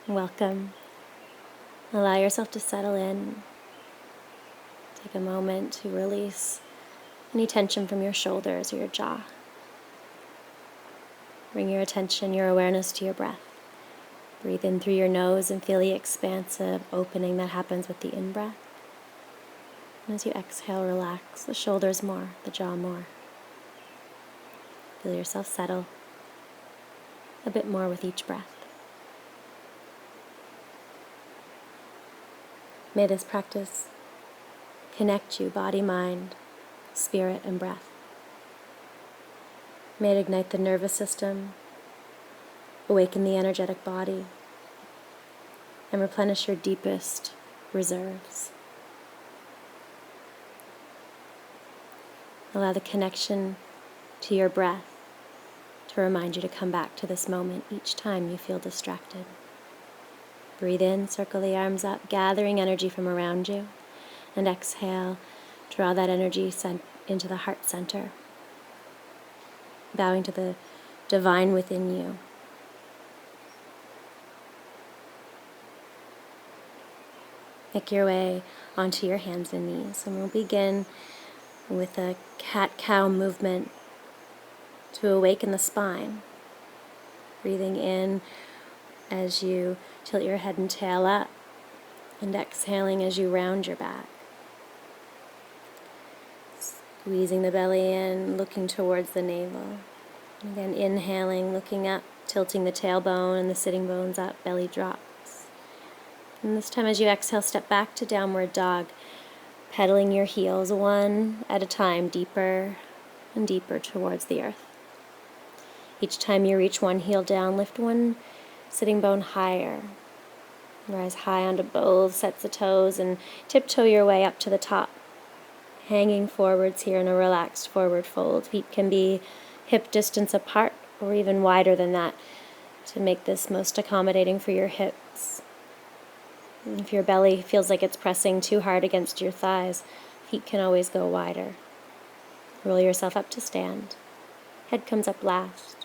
Welcome. Allow yourself to settle in. Take a moment to release any tension from your shoulders or your jaw. Bring your attention, your awareness to your breath. Breathe in through your nose and feel the expansive opening that happens with the in-breath. And as you exhale, relax the shoulders more, the jaw more. Feel yourself settle a bit more with each breath. May this practice connect you, body, mind, spirit, and breath. May it ignite the nervous system, awaken the energetic body, and replenish your deepest reserves. Allow the connection to your breath to remind you to come back to this moment each time you feel distracted. Breathe in, circle the arms up, gathering energy from around you. And exhale, draw that energy into the heart center, bowing to the divine within you. Make your way onto your hands and knees, and we'll begin with a cat-cow movement to awaken the spine. Breathing in as you tilt your head and tail up, and exhaling as you round your back. Squeezing the belly in, looking towards the navel. And again, inhaling, looking up, tilting the tailbone and the sitting bones up, belly drops. And this time as you exhale, step back to downward dog, pedaling your heels one at a time, deeper and deeper towards the earth. Each time you reach one heel down, lift one sitting bone higher. Rise high onto both sets of toes and tiptoe your way up to the top. Hanging forwards here in a relaxed forward fold. Feet can be hip distance apart or even wider than that to make this most accommodating for your hips. And if your belly feels like it's pressing too hard against your thighs, feet can always go wider. Roll yourself up to stand. Head comes up last.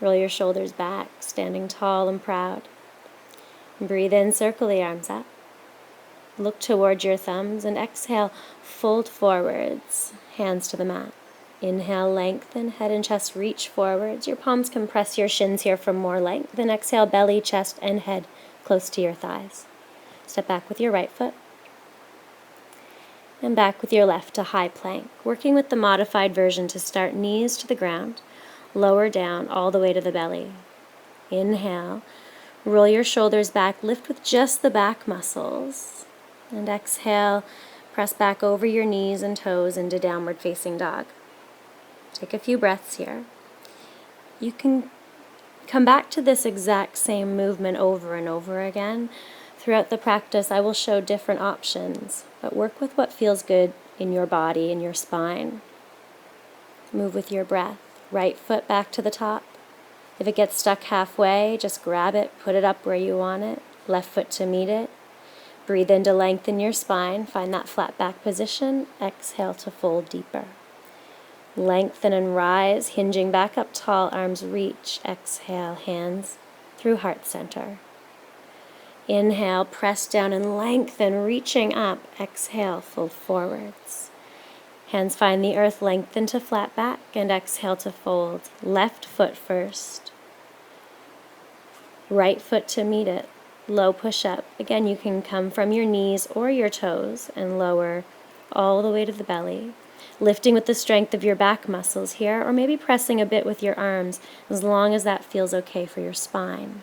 Roll your shoulders back, standing tall and proud. And breathe in, circle the arms up. Look towards your thumbs and exhale, fold forwards, hands to the mat. Inhale, lengthen, head and chest reach forwards. Your palms can press your shins here for more length. Then exhale, belly, chest, and head close to your thighs. Step back with your right foot. And back with your left to high plank. Working with the modified version to start knees to the ground. Lower down all the way to the belly. Inhale, roll your shoulders back, lift with just the back muscles. And exhale, press back over your knees and toes into downward facing dog. Take a few breaths here. You can come back to this exact same movement over and over again. Throughout the practice, I will show different options, but work with what feels good in your body, in your spine. Move with your breath. Right foot back to the top. If it gets stuck halfway, just grab it, put it up where you want it. Left foot to meet it. Breathe in to lengthen your spine. Find that flat back position. Exhale to fold deeper. Lengthen and rise, hinging back up tall, arms reach. Exhale, hands through heart center. Inhale, press down and lengthen, reaching up. Exhale, fold forwards. Hands find the earth, lengthen to flat back, and exhale to fold. Left foot first. Right foot to meet it. Low push up. Again, you can come from your knees or your toes and lower all the way to the belly. Lifting with the strength of your back muscles here, or maybe pressing a bit with your arms, as long as that feels okay for your spine.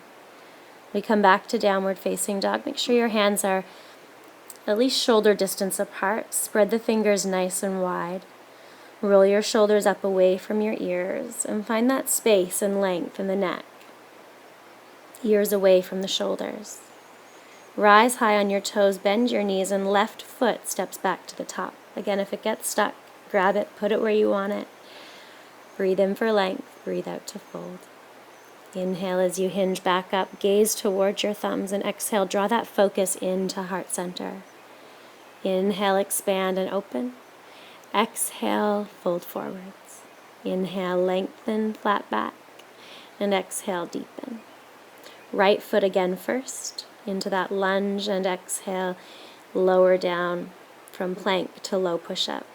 We come back to downward facing dog. Make sure your hands are at least shoulder distance apart. Spread the fingers nice and wide. Roll your shoulders up away from your ears and find that space and length in the neck. Ears away from the shoulders. Rise high on your toes, bend your knees, and left foot steps back to the top. Again, if it gets stuck, grab it, put it where you want it. Breathe in for length, breathe out to fold. Inhale as you hinge back up, gaze towards your thumbs, and exhale, draw that focus into heart center. Inhale, expand and open. Exhale, fold forwards. Inhale, lengthen, flat back. And exhale, deepen. Right foot again first, into that lunge, and exhale, lower down from plank to low push-up.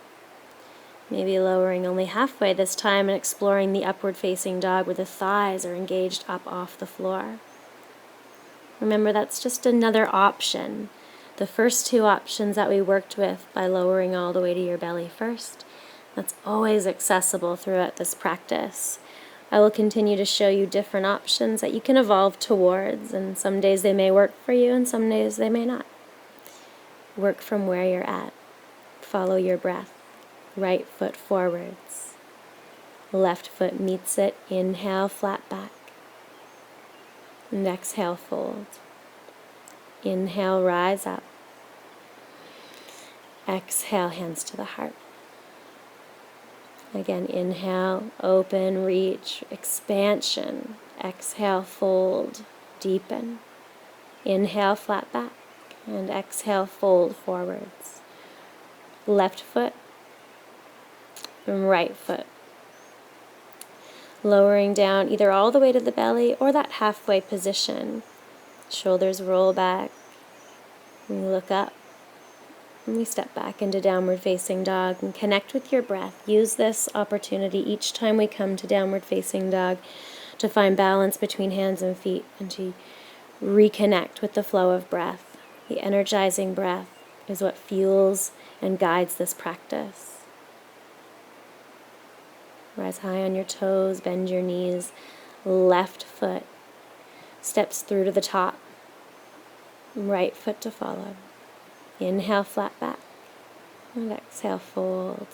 Maybe lowering only halfway this time and exploring the upward facing dog where the thighs are engaged up off the floor. Remember, that's just another option. The first two options that we worked with by lowering all the way to your belly first, that's always accessible throughout this practice. I will continue to show you different options that you can evolve towards, and some days they may work for you and some days they may not. Work from where you're at. Follow your breath. Right foot forwards. Left foot meets it. Inhale, flat back. And exhale, fold. Inhale, rise up. Exhale, hands to the heart. Again, inhale, open, reach, expansion. Exhale, fold, deepen. Inhale, flat back. And exhale, fold forwards. Left foot, and right foot. Lowering down either all the way to the belly or that halfway position. Shoulders roll back. We look up. And we step back into downward facing dog and connect with your breath. Use this opportunity each time we come to downward facing dog to find balance between hands and feet and to reconnect with the flow of breath. The energizing breath is what fuels and guides this practice. Rise high on your toes, bend your knees. Left foot steps through to the top. Right foot to follow. Inhale, flat back. And exhale, fold.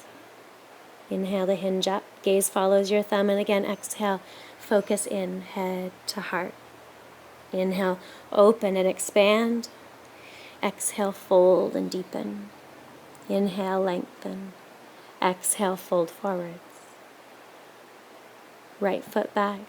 Inhale to hinge up. Gaze follows your thumb. And again, exhale, focus in, head to heart. Inhale, open and expand. Exhale, fold and deepen. Inhale, lengthen. Exhale, fold forwards. Right foot back.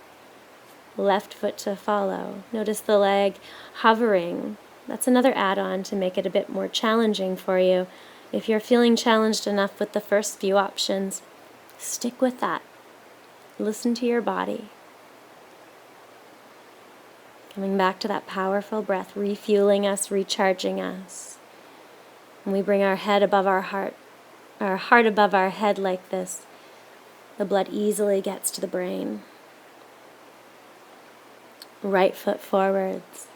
Left foot to follow. Notice the leg hovering. That's another add-on to make it a bit more challenging for you. If you're feeling challenged enough with the first few options, stick with that. Listen to your body. Coming back to that powerful breath, refueling us, recharging us. When we bring our head above our heart above our head like this, the blood easily gets to the brain. Right foot forwards.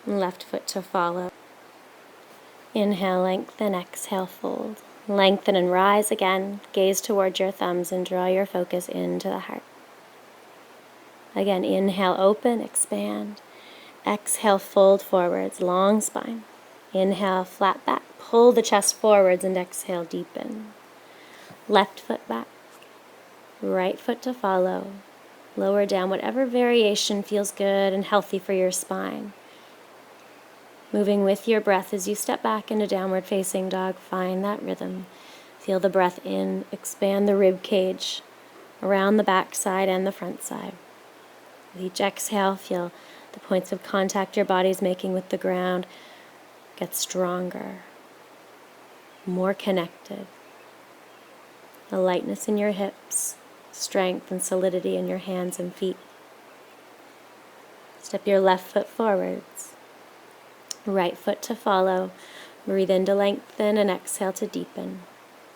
Left foot to follow. Inhale, lengthen, exhale, fold. Lengthen and rise again. Gaze towards your thumbs and draw your focus into the heart. Again, inhale, open, expand. Exhale, fold forwards, long spine. Inhale, flat back. Pull the chest forwards and exhale, deepen. Left foot back. Right foot to follow. Lower down whatever variation feels good and healthy for your spine. Moving with your breath as you step back into downward facing dog, find that rhythm. Feel the breath in, expand the rib cage around the back side and the front side. With each exhale, feel the points of contact your body's making with the ground get stronger, more connected. A lightness in your hips, strength and solidity in your hands and feet. Step your left foot forwards. Right foot to follow. Breathe in to lengthen and exhale to deepen.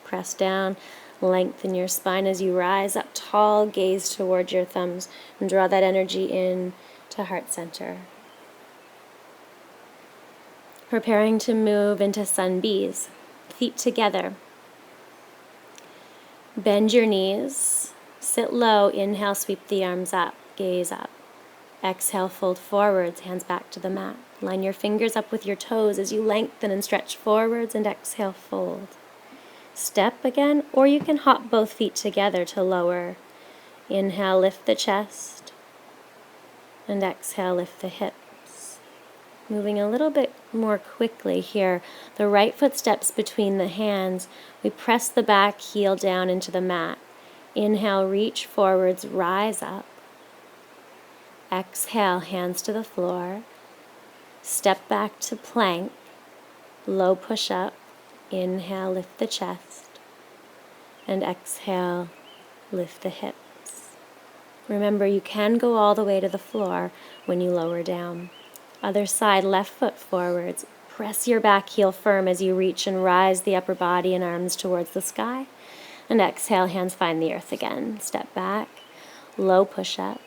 Press down, lengthen your spine as you rise up tall, gaze towards your thumbs, and draw that energy in to heart center. Preparing to move into sun bees. Feet together. Bend your knees. Sit low. Inhale, sweep the arms up. Gaze up. Exhale, fold forwards, hands back to the mat. Line your fingers up with your toes as you lengthen and stretch forwards, and exhale, fold. Step again, or you can hop both feet together to lower. Inhale, lift the chest, and exhale, lift the hips. Moving a little bit more quickly here. The right foot steps between the hands. We press the back heel down into the mat. Inhale, reach forwards, rise up. Exhale, hands to the floor. Step back to plank. Low push up. Inhale, lift the chest. And exhale, lift the hips. Remember, you can go all the way to the floor when you lower down. Other side, left foot forwards. Press your back heel firm as you reach and rise the upper body and arms towards the sky. And exhale, hands find the earth again. Step back, low push-up,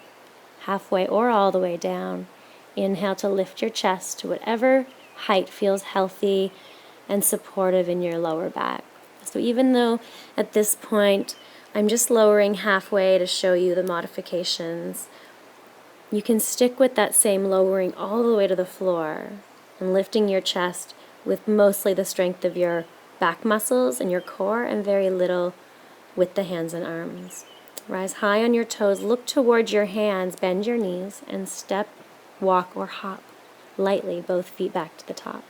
halfway or all the way down. Inhale to lift your chest to whatever height feels healthy and supportive in your lower back. So even though at this point I'm just lowering halfway to show you the modifications, you can stick with that same lowering all the way to the floor and lifting your chest with mostly the strength of your back muscles and your core and very little with the hands and arms. Rise high on your toes, look towards your hands, bend your knees, and step, walk, or hop lightly, both feet back to the top.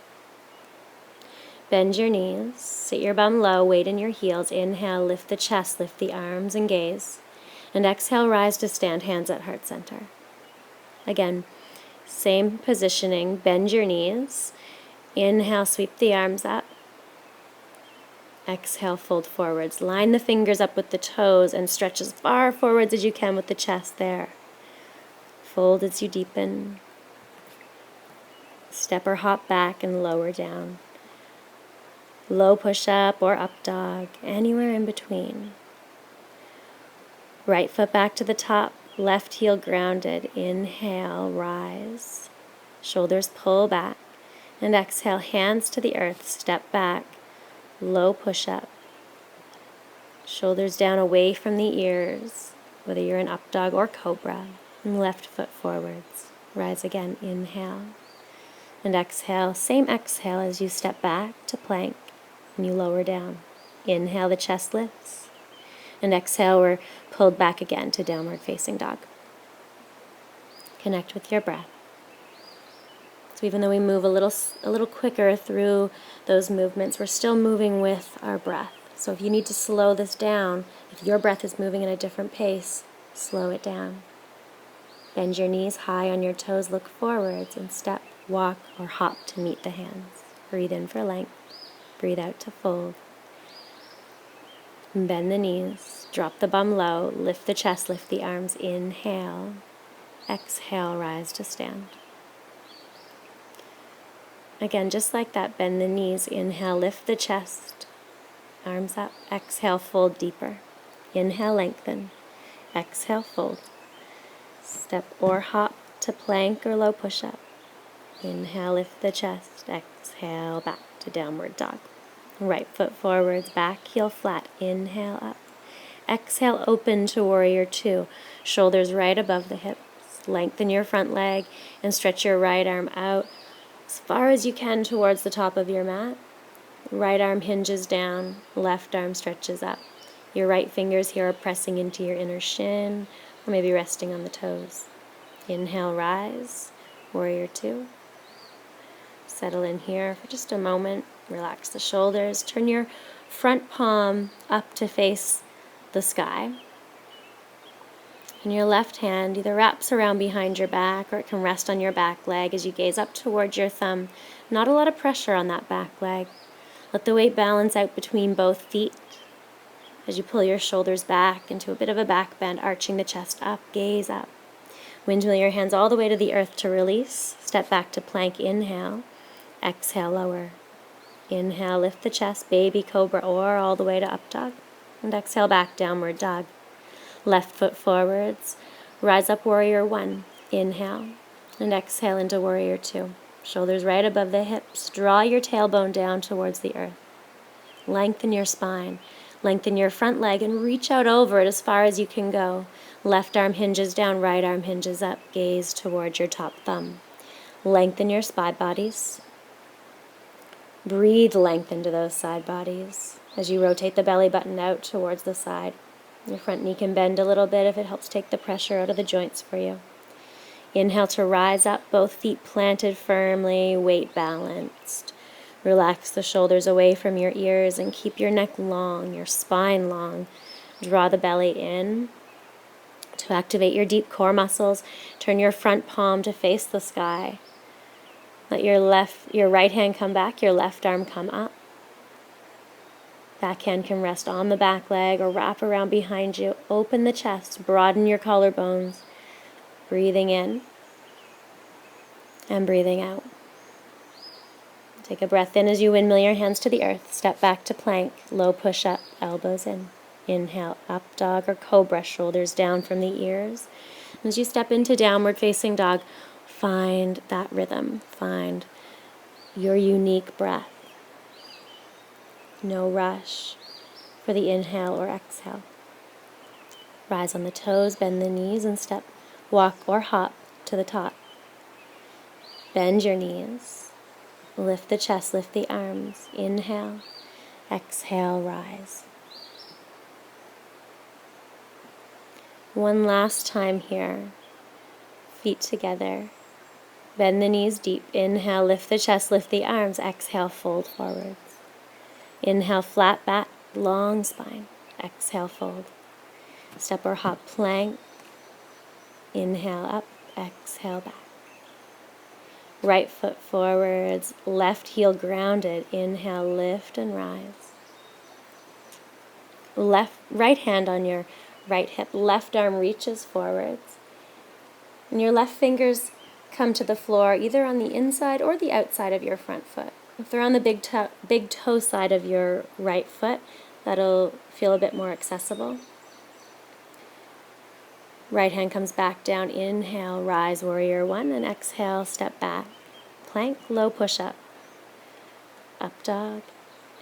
Bend your knees, sit your bum low, weight in your heels. Inhale, lift the chest, lift the arms, and gaze. And exhale, rise to stand, hands at heart center. Again, same positioning, bend your knees. Inhale, sweep the arms up. Exhale, fold forwards. Line the fingers up with the toes and stretch as far forwards as you can with the chest there. Fold as you deepen. Step or hop back and lower down. Low push-up or up dog, anywhere in between. Right foot back to the top, left heel grounded. Inhale, rise. Shoulders pull back. And exhale, hands to the earth, step back. Low push-up. Shoulders down away from the ears, whether you're in up dog or cobra. And left foot forwards. Rise again, inhale. And exhale, same exhale as you step back to plank and you lower down. Inhale, the chest lifts. And exhale, we're pulled back again to downward facing dog. Connect with your breath. So even though we move a little quicker through those movements, we're still moving with our breath. So if you need to slow this down, if your breath is moving at a different pace, slow it down. Bend your knees high on your toes, look forwards, and step, walk, or hop to meet the hands. Breathe in for length. Breathe out to fold. And bend the knees, drop the bum low, lift the chest, lift the arms. Inhale. Exhale, rise to stand. Again, just like that, bend the knees. Inhale, lift the chest, arms up. Exhale, fold deeper. Inhale, lengthen. Exhale, fold. Step or hop to plank or low push-up. Inhale, lift the chest. Exhale, back to downward dog. Right foot forwards, back heel flat. Inhale, up. Exhale, open to warrior two. Shoulders right above the hips. Lengthen your front leg and stretch your right arm out as far as you can towards the top of your mat. Right arm hinges down, left arm stretches up. Your right fingers here are pressing into your inner shin, or maybe resting on the toes. Inhale, rise, warrior two. Settle in here for just a moment. Relax the shoulders. Turn your front palm up to face the sky. And your left hand either wraps around behind your back or it can rest on your back leg as you gaze up towards your thumb. Not a lot of pressure on that back leg. Let the weight balance out between both feet. As you pull your shoulders back into a bit of a back bend, arching the chest up, gaze up. Windmill your hands all the way to the earth to release. Step back to plank, inhale. Exhale, lower. Inhale, lift the chest, baby cobra, or all the way to up dog. And exhale, back, downward dog. Left foot forwards. Rise up, warrior one. Inhale. And exhale into warrior two. Shoulders right above the hips. Draw your tailbone down towards the earth. Lengthen your spine. Lengthen your front leg and reach out over it as far as you can go. Left arm hinges down, right arm hinges up. Gaze towards your top thumb. Lengthen your side bodies. Breathe length into those side bodies as you rotate the belly button out towards the side. Your front knee can bend a little bit if it helps take the pressure out of the joints for you. Inhale to rise up, both feet planted firmly, weight balanced. Relax the shoulders away from your ears and keep your neck long, your spine long. Draw the belly in. To activate your deep core muscles, turn your front palm to face the sky. Let your right hand come back, your left arm come up. Backhand can rest on the back leg or wrap around behind you. Open the chest, broaden your collarbones. Breathing in and breathing out. Take a breath in as you windmill your hands to the earth. Step back to plank, low push-up, elbows in. Inhale, up dog or cobra, shoulders down from the ears. As you step into downward facing dog, find that rhythm. Find your unique breath. No rush for the inhale or exhale. Rise on the toes, bend the knees, and step, walk or hop to the top. Bend your knees. Lift the chest, lift the arms. Inhale, exhale, rise. One last time here. Feet together. Bend the knees deep. Inhale, lift the chest, lift the arms. Exhale, fold forwards. Inhale, flat back, long spine. Exhale, fold. Step or hop plank. Inhale, up. Exhale, back. Right foot forwards, left heel grounded. Inhale, lift and rise. Right hand on your right hip. Left arm reaches forwards. And your left fingers come to the floor either on the inside or the outside of your front foot. If they're on the big toe side of your right foot, that'll feel a bit more accessible. Right hand comes back down. Inhale, rise, warrior one, and exhale, step back. Plank, low push-up. Up dog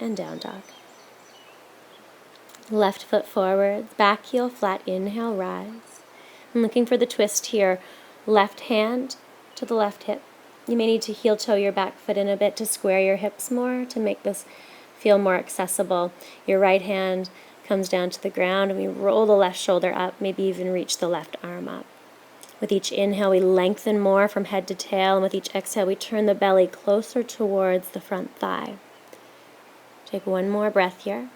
and down dog. Left foot forwards, back heel flat. Inhale, rise. I'm looking for the twist here. Left hand to the left hip. You may need to heel toe your back foot in a bit to square your hips more to make this feel more accessible. Your right hand comes down to the ground and we roll the left shoulder up, maybe even reach the left arm up. With each inhale, we lengthen more from head to tail, and with each exhale, we turn the belly closer towards the front thigh. Take one more breath here.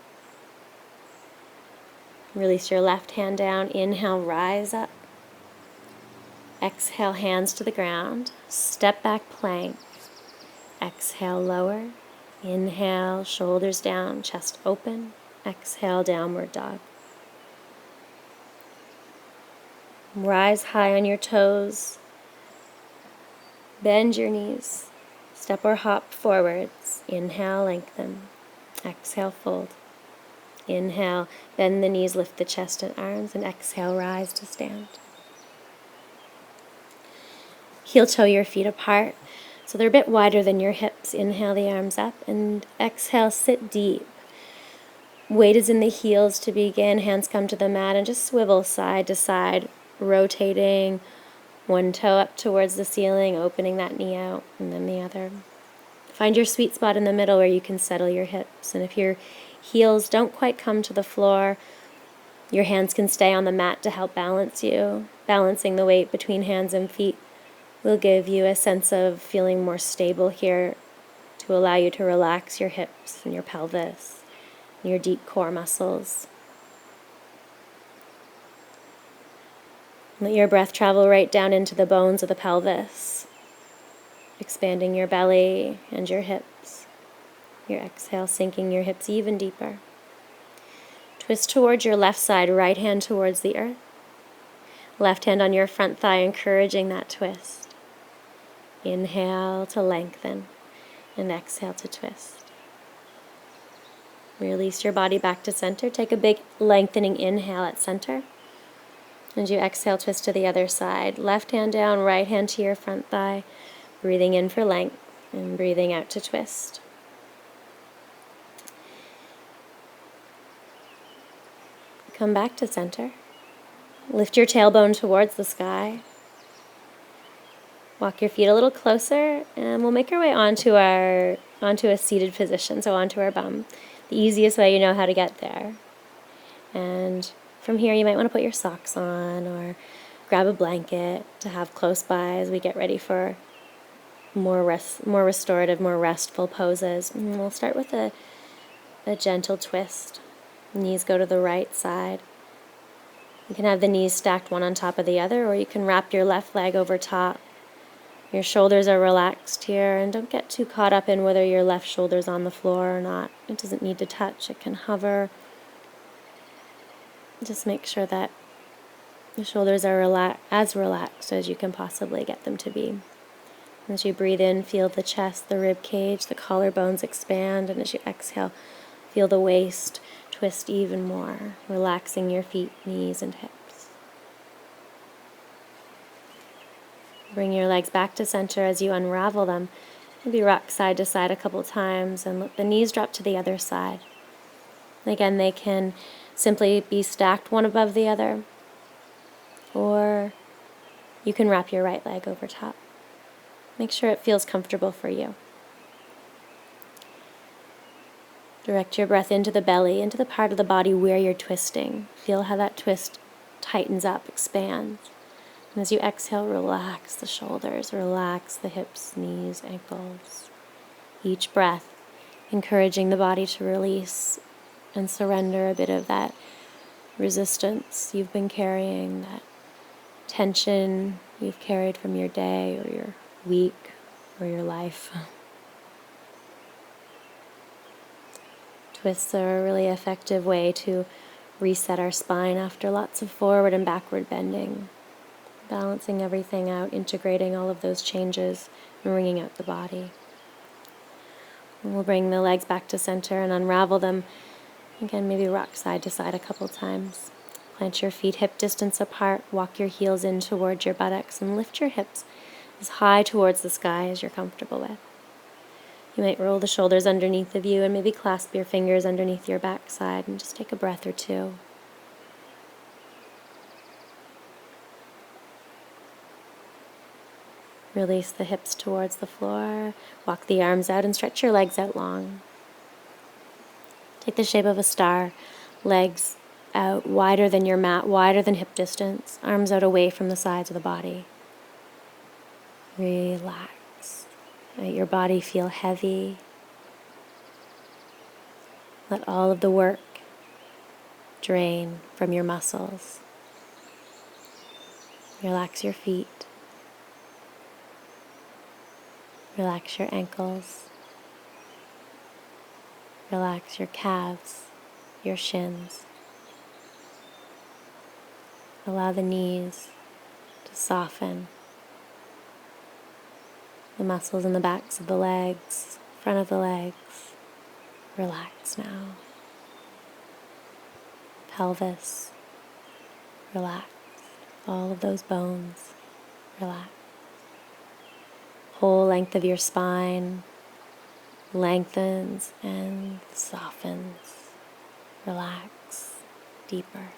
Release your left hand down. Inhale, rise up. Exhale, hands to the ground. Step back, plank. Exhale, lower. Inhale, shoulders down, chest open. Exhale, downward dog. Rise high on your toes. Bend your knees. Step or hop forwards. Inhale, lengthen. Exhale, fold. Inhale, bend the knees, lift the chest and arms, and exhale, rise to stand. Heel toe your feet apart so they're a bit wider than your hips. Inhale the arms up and exhale, sit deep. Weight is in the heels to begin. Hands come to the mat and just swivel side to side, rotating one toe up towards the ceiling, opening that knee out, and then the other. Find your sweet spot in the middle where you can settle your hips. And if your heels don't quite come to the floor, your hands can stay on the mat to help balance you. Balancing the weight between hands and feet will give you a sense of feeling more stable here to allow you to relax your hips and your pelvis and your deep core muscles. Let your breath travel right down into the bones of the pelvis, expanding your belly and your hips. Your exhale, sinking your hips even deeper. Twist towards your left side, right hand towards the earth. Left hand on your front thigh, encouraging that twist. Inhale to lengthen, and exhale to twist. Release your body back to center. Take a big lengthening inhale at center. And you exhale, twist to the other side. Left hand down, right hand to your front thigh. Breathing in for length and breathing out to twist. Come back to center. Lift your tailbone towards the sky. Walk your feet a little closer, and we'll make our way onto a seated position, so onto our bum. The easiest way you know how to get there. And from here, you might want to put your socks on or grab a blanket to have close by as we get ready for more restorative, more restful poses. And we'll start with a gentle twist. Knees go to the right side. You can have the knees stacked one on top of the other, or you can wrap your left leg over top, Your shoulders are relaxed here, and don't get too caught up in whether your left shoulder's on the floor or not. It doesn't need to touch, it can hover. Just make sure that the shoulders are as relaxed as you can possibly get them to be. As you breathe in, feel the chest, the rib cage, the collarbones expand, and as you exhale, feel the waist twist even more, relaxing your feet, knees, and hips. Bring your legs back to center as you unravel them. Maybe rock side to side a couple times and let the knees drop to the other side. Again, they can simply be stacked one above the other, or you can wrap your right leg over top. Make sure it feels comfortable for you. Direct your breath into the belly, into the part of the body where you're twisting. Feel how that twist tightens up, expands. And as you exhale, relax the shoulders, relax the hips, knees, ankles. Each breath, encouraging the body to release and surrender a bit of that resistance you've been carrying, that tension you've carried from your day or your week or your life. Twists are a really effective way to reset our spine after lots of forward and backward bending. Balancing everything out, integrating all of those changes, and wringing out the body. And we'll bring the legs back to center and unravel them. Again, maybe rock side to side a couple times. Plant your feet hip distance apart, walk your heels in towards your buttocks, and lift your hips as high towards the sky as you're comfortable with. You might roll the shoulders underneath of you and maybe clasp your fingers underneath your backside and just take a breath or two. Release the hips towards the floor, walk the arms out and stretch your legs out long. Take the shape of a star, legs out wider than your mat, wider than hip distance, arms out away from the sides of the body. Relax. Let your body feel heavy. Let all of the work drain from your muscles. Relax your feet. Relax your ankles. Relax your calves, your shins. Allow the knees to soften. The muscles in the backs of the legs, front of the legs. Relax now. Pelvis. Relax. All of those bones. Relax. Whole length of your spine lengthens and softens. Relax deeper.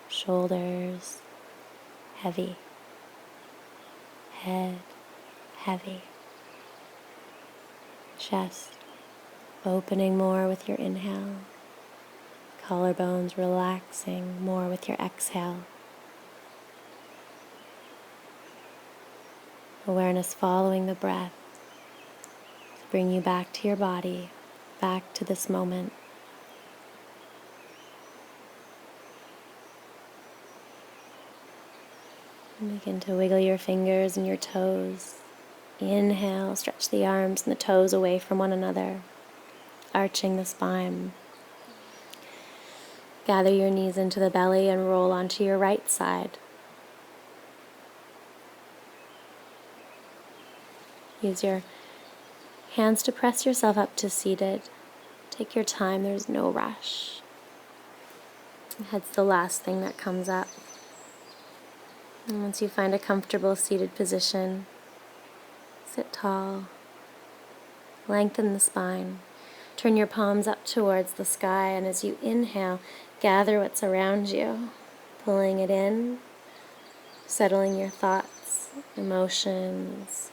Shoulders heavy. Head heavy. Chest opening more with your inhale. Collarbones relaxing more with your exhale. Awareness following the breath to bring you back to your body, back to this moment. And begin to wiggle your fingers and your toes. Inhale, stretch the arms and the toes away from one another, arching the spine. Gather your knees into the belly and roll onto your right side. Use your hands to press yourself up to seated. Take your time, there's no rush. Head's the last thing that comes up. And once you find a comfortable seated position, sit tall. Lengthen the spine. Turn your palms up towards the sky, and as you inhale, gather what's around you, pulling it in, settling your thoughts, emotions,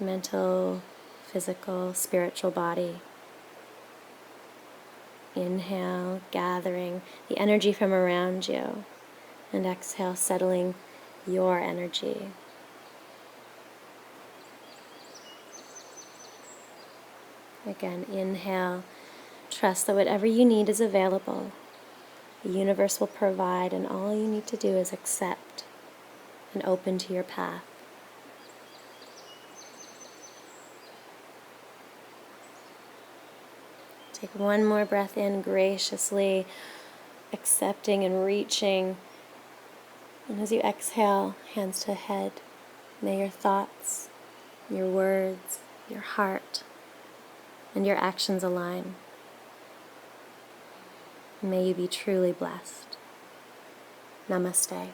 mental, physical, spiritual body. Inhale, gathering the energy from around you, and exhale, settling your energy. Again, inhale, trust that whatever you need is available. The universe will provide, and all you need to do is accept and open to your path. Take one more breath in, graciously accepting and reaching. And as you exhale, hands to head, may your thoughts, your words, your heart, and your actions align. May you be truly blessed. Namaste.